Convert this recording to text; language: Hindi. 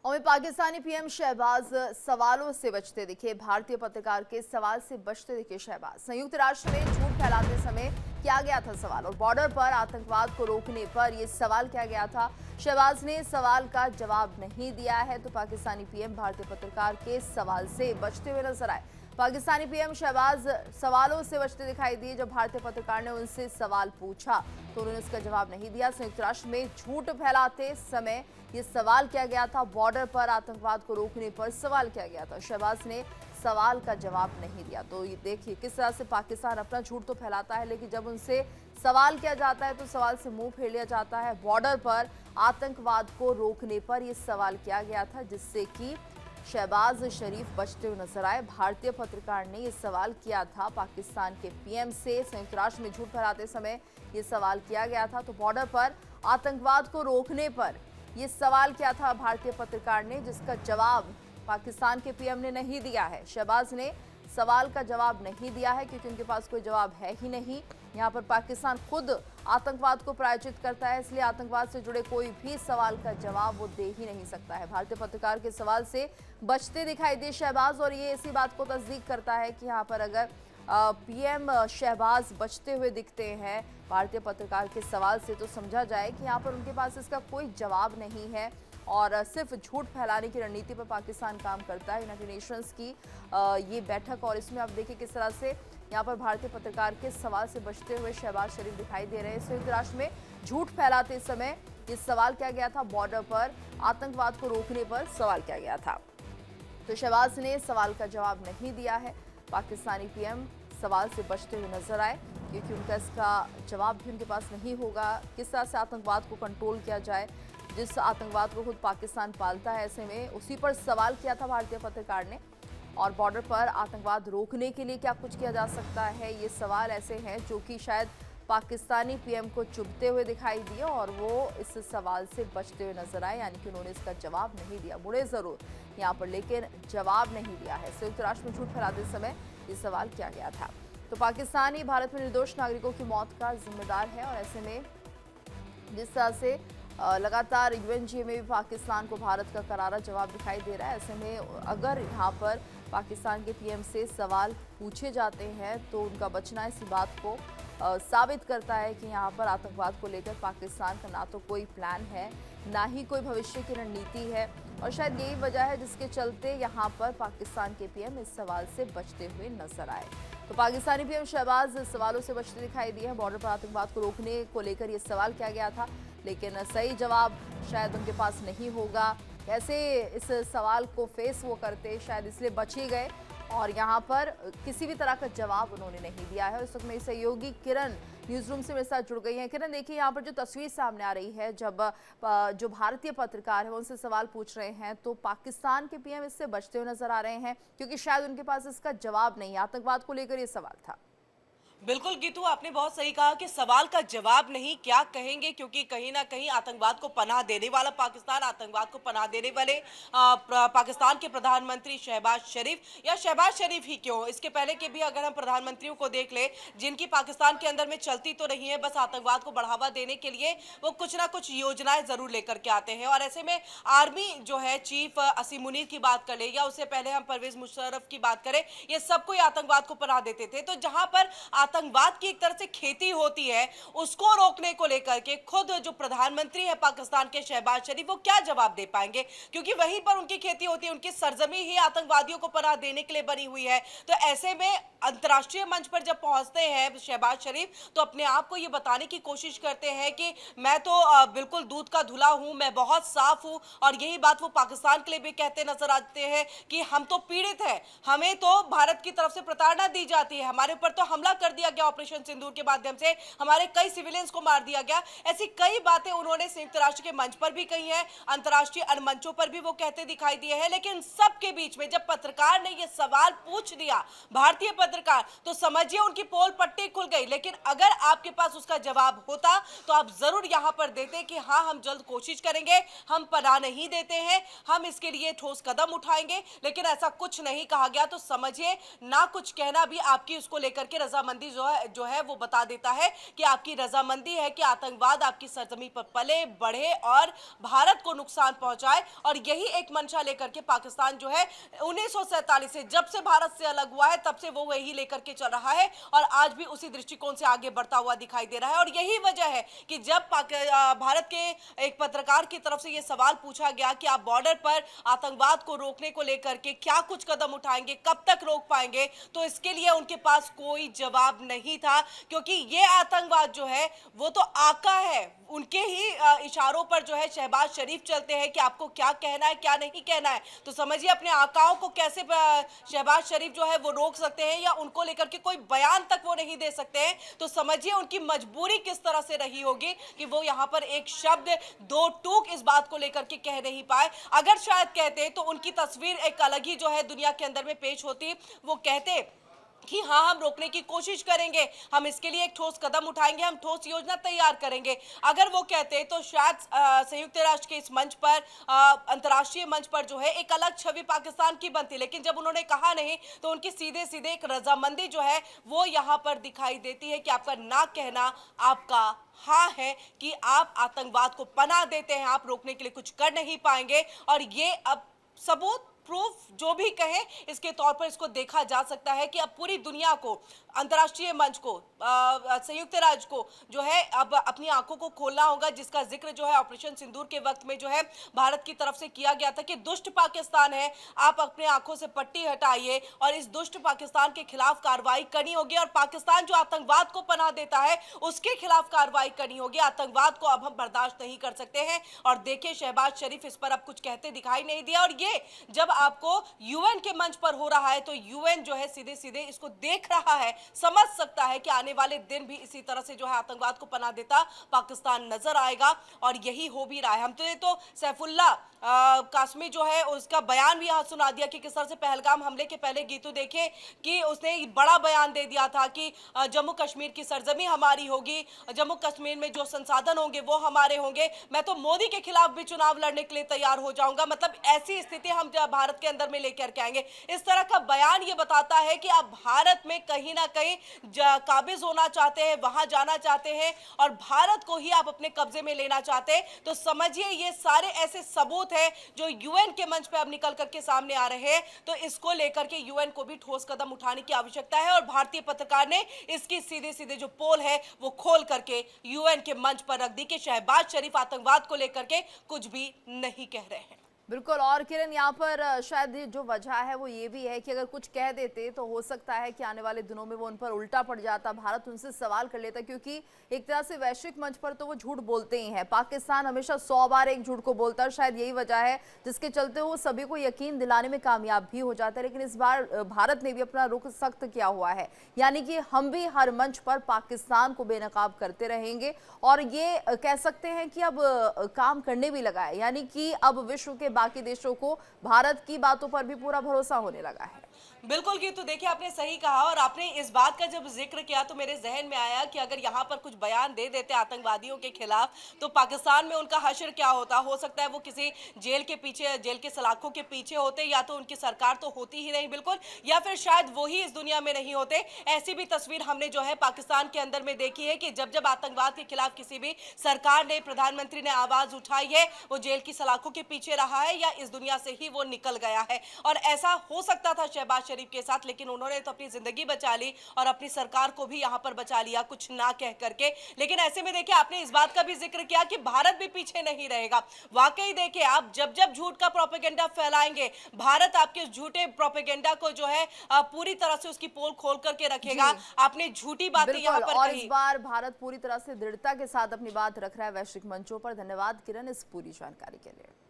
और में पाकिस्तानी पीएम शहबाज सवालों से बचते दिखे। भारतीय पत्रकार के सवाल से बचते दिखे शहबाज। संयुक्त राष्ट्र में झूठ फैलाते समय किया गया था सवाल, और बॉर्डर पर आतंकवाद को रोकने पर यह सवाल किया गया था। शहबाज ने सवाल का जवाब नहीं दिया है, तो पाकिस्तानी पीएम भारतीय पत्रकार के सवाल से बचते हुए नजर आए। पाकिस्तानी पीएम शहबाज सवालों से बचते दिखाई दिए। जब भारतीय पत्रकार ने उनसे सवाल पूछा तो उन्होंने उसका जवाब नहीं दिया। संयुक्त राष्ट्र में झूठ फैलाते समय ये सवाल किया गया था, बॉर्डर पर आतंकवाद को रोकने पर सवाल किया गया था। शहबाज ने सवाल का जवाब नहीं दिया। तो ये देखिए किस तरह से पाकिस्तान अपना झूठ तो फैलाता है, लेकिन जब उनसे सवाल किया जाता है तो सवाल से मुंह फेर लिया जाता है। बॉर्डर पर आतंकवाद को रोकने पर यह सवाल किया गया था, जिससे कि शहबाज शरीफ बचते हुए नजर आए। भारतीय पत्रकार ने यह सवाल किया था पाकिस्तान के पीएम से। संयुक्त राष्ट्र में झूठ फैलाते समय यह सवाल किया गया था, तो बॉर्डर पर आतंकवाद को रोकने पर यह सवाल किया था भारतीय पत्रकार ने, जिसका जवाब पाकिस्तान के पीएम ने नहीं दिया है। शहबाज ने सवाल का जवाब नहीं दिया है क्योंकि उनके पास कोई जवाब है ही नहीं। यहाँ पर पाकिस्तान खुद आतंकवाद को प्रायोजित करता है, इसलिए आतंकवाद से जुड़े कोई भी सवाल का जवाब वो दे ही नहीं सकता है। भारतीय पत्रकार के सवाल से बचते दिखाई दे शहबाज, और ये इसी बात को तस्दीक करता है कि यहाँ पर अगर पीएम शहबाज बचते हुए दिखते हैं भारतीय पत्रकार के सवाल से, तो समझा जाए कि यहाँ पर उनके पास इसका कोई जवाब नहीं है और सिर्फ झूठ फैलाने की रणनीति पर पाकिस्तान काम करता है। यूनाइटेड नेशंस की ये बैठक, और इसमें आप देखिए किस तरह से यहाँ पर भारतीय पत्रकार के सवाल से बचते हुए शहबाज शरीफ दिखाई दे रहे हैं। संयुक्त राष्ट्र में झूठ फैलाते समय ये सवाल किया गया था, बॉर्डर पर आतंकवाद को रोकने पर सवाल किया गया था। तो शहबाज ने सवाल का जवाब नहीं दिया है। पाकिस्तानी पीएम सवाल से बचते हुए नजर आए क्योंकि उनका इसका जवाब भी उनके पास नहीं होगा। किस तरह से आतंकवाद को कंट्रोल किया जाए, जिस आतंकवाद को खुद पाकिस्तान पालता है, ऐसे में उसी पर सवाल किया था भारतीय पत्रकार ने। और बॉर्डर पर आतंकवाद रोकने के लिए क्या कुछ किया जा सकता है, ये सवाल ऐसे हैं जो कि शायद पाकिस्तानी पीएम को चुभते हुए दिखाई दिए और वो इस सवाल से बचते हुए नजर आए, यानी कि उन्होंने इसका जवाब नहीं दिया। मुड़े जरूर यहाँ पर, लेकिन जवाब नहीं दिया है। संयुक्त राष्ट्र में झूठ फैलाते समय ये सवाल किया गया था। तो पाकिस्तान ही भारत में निर्दोष नागरिकों की मौत का जिम्मेदार है, और ऐसे में जिस तरह से लगातार यूएनजीए में भी पाकिस्तान को भारत का करारा जवाब दिखाई दे रहा है, ऐसे में अगर यहाँ पर पाकिस्तान के पीएम से सवाल पूछे जाते हैं तो उनका बचना इसी बात को साबित करता है कि यहाँ पर आतंकवाद को लेकर पाकिस्तान का ना तो कोई प्लान है, ना ही कोई भविष्य की रणनीति है, और शायद यही वजह है जिसके चलते यहाँ पर पाकिस्तान के पीएम इस सवाल से बचते हुए नजर आए। तो पाकिस्तानी पीएम शहबाज सवालों से बचते दिखाई दिए हैं। बॉर्डर पर आतंकवाद को रोकने को लेकर यह सवाल किया गया था, लेकिन सही जवाब शायद उनके पास नहीं होगा। कैसे इस सवाल को फेस वो करते, शायद इसलिए बच ही गए, और यहाँ पर किसी भी तरह का जवाब उन्होंने नहीं दिया है। इस वक्त मेरी सहयोगी किरण न्यूज रूम से मेरे साथ जुड़ गई हैं। किरण, देखिए यहाँ पर जो तस्वीर सामने आ रही है, जब जो भारतीय पत्रकार है उनसे सवाल पूछ रहे हैं तो पाकिस्तान के पीएम इससे बचते हुए नजर आ रहे हैं क्योंकि शायद उनके पास इसका जवाब नहीं। आतंकवाद को लेकर ये सवाल था। बिल्कुल गीतू, आपने बहुत सही कहा कि सवाल का जवाब नहीं, क्या कहेंगे, क्योंकि कहीं ना कहीं आतंकवाद को पनाह देने वाला पाकिस्तान, आतंकवाद को पनाह देने वाले पाकिस्तान के प्रधानमंत्री शहबाज शरीफ, या शहबाज शरीफ ही क्यों, इसके पहले के भी अगर हम प्रधानमंत्रियों को देख ले जिनकी पाकिस्तान के अंदर में चलती तो रही है, बस आतंकवाद को बढ़ावा देने के लिए वो कुछ ना कुछ योजनाएं जरूर लेकर के आते हैं। और ऐसे में आर्मी जो है चीफ असीम मुनीर की बात कर ले, या उससे पहले हम परवेज मुशर्रफ की बात करें, ये सब कोई आतंकवाद को पनाह देते थे। तो जहां पर आतंकवाद की एक तरह से खेती होती है, उसको रोकने को लेकर के खुद जो प्रधानमंत्री है पाकिस्तान के शहबाज शरीफ, वो क्या जवाब दे पाएंगे, क्योंकि वहीं पर उनकी खेती होती है, उनकी सरजमी ही आतंकवादियों को पनाह देने के लिए बनी हुई है। तो ऐसे में अंतर्राष्ट्रीय मंच पर जब पहुंचते हैं शहबाज शरीफ, तो अपने आप को ये बताने की कोशिश करते हैं कि मैं तो बिल्कुल दूध का धुला हूं, मैं बहुत साफ हूं, और यही बात वो पाकिस्तान के लिए भी कहते नजर आते हैं कि हम तो पीड़ित हैं, हमें तो भारत की तरफ से प्रताड़ना दी जाती है, हमारे ऊपर तो हमला कर दिया गया ऑपरेशन सिंदूर के माध्यम से, हमारे कई सिविलियंस को मार दिया गया। ऐसी कई बातें उन्होंने संयुक्त राष्ट्र के मंच पर भी कही है, अंतर्राष्ट्रीय मंचों पर भी वो कहते दिखाई दिए हैं। लेकिन सबके बीच में जब पत्रकार ने ये सवाल पूछ दिया, भारतीय पत्रकार, तो समझिए उनकी पोल पट्टी खुल गई। लेकिन अगर आपके पास उसका जवाब होता तो आप जरूर यहां पर देते कि हाँ, हम जल्द कोशिश करेंगे, हम पनाह नहीं देते हैं, हम इसके लिए ठोस कदम उठाएंगे। लेकिन ऐसा कुछ नहीं कहा गया, तो समझिए ना कुछ कहना भी आपकी उसको लेकर के रजामंदी जो है वो बता देता है कि आपकी रजामंदी है कि आतंकवाद आपकी सरजमी पर पले बढ़े और भारत को नुकसान पहुंचाए। और यही एक मंशा लेकर के पाकिस्तान जो है 1947 से, जब से भारत से अलग हुआ है, तब से वो वही लेकर के चल रहा है और आज भी उसी दृष्टिकोण से आगे बढ़ता हुआ दिखाई दे रहा है। और यही वजह है कि जब भारत के एक पत्रकार की तरफ से ये सवाल पूछा गया कि आप बॉर्डर पर आतंकवाद को रोकने को लेकर के क्या कुछ कदम उठाएंगे, कब तक रोक पाएंगे, तो इसके लिए उनके पास कोई जवाब नहीं था, क्योंकि ये आतंकवाद जो है वो तो आका है, उनके ही इशारों पर जो है शहबाज शरीफ चलते हैं कि आपको क्या कहना है क्या नहीं कहना है। तो समझिए अपने आकाओं को कैसे शहबाज शरीफ जो है वो रोक सकते हैं या उनको लेकर के कोई बयान तक वो नहीं दे सकते हैं। तो समझिए उनकी मजबूरी किस तरह से रही होगी कि वो यहाँ पर एक शब्द दो टूक इस बात को लेकर के कह नहीं पाए। अगर शायद कहते तो उनकी तस्वीर एक अलग ही जो है दुनिया के अंदर में पेश होती। वो कहते कि हाँ, हम रोकने की कोशिश करेंगे, हम इसके लिए एक ठोस कदम उठाएंगे, हम ठोस योजना तैयार करेंगे। अगर वो कहते तो शायद संयुक्त राष्ट्र के इस मंच पर, अंतर्राष्ट्रीय मंच पर जो है एक अलग छवि पाकिस्तान की बनती। लेकिन जब उन्होंने कहा नहीं तो उनकी सीधे सीधे एक रजामंदी जो है वो यहाँ पर दिखाई देती है कि आपका ना कहना आपका हाँ है, कि आप आतंकवाद को पनाह देते हैं, आप रोकने के लिए कुछ कर नहीं पाएंगे। और ये अब सबूत, प्रूफ जो भी कहें, इसके तौर पर इसको देखा जा सकता है कि अब पूरी दुनिया को, अंतर्राष्ट्रीय मंच को, संयुक्त राष्ट्र को जो है अब अपनी आंखों को खोलना होगा, जिसका जिक्र जो है ऑपरेशन सिंदूर के वक्त में जो है भारत की तरफ से किया गया था कि दुष्ट पाकिस्तान है, आप अपने आंखों से पट्टी हटाइए और इस दुष्ट पाकिस्तान के खिलाफ कार्रवाई करनी होगी। और पाकिस्तान जो आतंकवाद को पनाह देता है उसके खिलाफ कार्रवाई करनी होगी। आतंकवाद को अब हम बर्दाश्त नहीं कर सकते हैं। और देखिए शहबाज शरीफ इस पर अब कुछ कहते दिखाई नहीं दिया। और ये जब आपको यूएन के मंच पर हो रहा है तो यूएन जो है सीधे सीधे इसको देख रहा है, समझ सकता है कि आने वाले दिन भी इसी तरह से जो है आतंकवाद को पनाह देता पाकिस्तान नजर आएगा। और यही हो भी रहा है। हम तो सैफुल्ला कासमी जो है उसका बयान भी यहाँ सुना दिया कि किस तरह से पहलगाम हमले के पहले गीतू देखे कि उसने बड़ा बयान दे दिया था कि जम्मू कश्मीर की सरजमी हमारी होगी, जम्मू कश्मीर में जो संसाधन होंगे वो हमारे होंगे, मैं तो मोदी के खिलाफ भी चुनाव लड़ने के लिए तैयार हो जाऊंगा। मतलब ऐसी स्थिति हम भारत के अंदर में लेकर के आएंगे। इस तरह का बयान ये बताता है कि आप भारत में कहीं ना कहीं काबिज होना चाहते हैं, वहां जाना चाहते हैं और भारत को ही आप अपने कब्जे में लेना चाहते हैं। तो समझिए ये सारे ऐसे सबूत है जो यूएन के मंच पे अब निकल करके सामने आ रहे हैं। तो इसको लेकर के यूएन को भी ठोस कदम उठाने की आवश्यकता है। और भारतीय पत्रकार ने इसकी सीधे सीधे जो पोल है वो खोल करके यूएन के मंच पर रख दी कि शहबाज शरीफ आतंकवाद को लेकर के कुछ भी नहीं कह रहे हैं। बिल्कुल। और किरण, यहाँ पर शायद जो वजह है वो ये भी है कि अगर कुछ कह देते तो हो सकता है कि आने वाले दिनों में वो उन पर उल्टा पड़ जाता, भारत उनसे सवाल कर लेता, क्योंकि एक तरह से वैश्विक मंच पर तो वो झूठ बोलते ही हैं। पाकिस्तान हमेशा 100 बार एक झूठ को बोलता है, शायद यही वजह है जिसके चलते वो सभी को यकीन दिलाने में कामयाब भी हो जाता है। लेकिन इस बार भारत ने भी अपना रुख सख्त किया हुआ है, यानी कि हम भी हर मंच पर पाकिस्तान को बेनकाब करते रहेंगे। और ये कह सकते हैं कि अब काम करने भी लगा है, यानी कि अब विश्व के बाकी देशों को भारत की बातों पर भी पूरा भरोसा होने लगा है। बिल्कुल की तो देखिए आपने सही कहा। और आपने इस बात का जब जिक्र किया तो मेरे जहन में आया कि अगर यहाँ पर कुछ बयान दे देते आतंकवादियों के खिलाफ तो पाकिस्तान में उनका हश्र क्या होता। हो सकता है वो किसी जेल के पीछे, जेल के सलाखों के पीछे होते, या तो उनकी सरकार तो होती ही नहीं बिल्कुल, या फिर शायद वो ही इस दुनिया में नहीं होते। ऐसी भी तस्वीर हमने जो है पाकिस्तान के अंदर में देखी है कि जब जब आतंकवाद के खिलाफ किसी भी सरकार ने, प्रधानमंत्री ने आवाज उठाई है, वो जेल की सलाखों के पीछे रहा है या इस दुनिया से ही वो निकल गया है। और ऐसा हो सकता था शहबाज शरीफ के साथ, लेकिन उन्होंने तो अपनी जिंदगी बचा ली और अपनी सरकार को भी यहां पर बचा लिया कुछ ना कह करके। लेकिन ऐसे में देखिए आपने इस बात का भी जिक्र किया कि भारत भी पीछे नहीं रहेगा। वाकई देखिए आप जब जब झूठ का प्रोपेगेंडा फैलाएंगे, भारत आपके झूठे प्रोपेगेंडा को जो है पूरी तरह से उसकी पोल खोल करके रखेगा। आपने झूठी बातें यहां पर और कही। इस बार भारत पूरी तरह से दृढ़ता के साथ अपनी बात रख रहा है वैश्विक मंचों पर। धन्यवाद किरण इस पूरी जानकारी के लिए।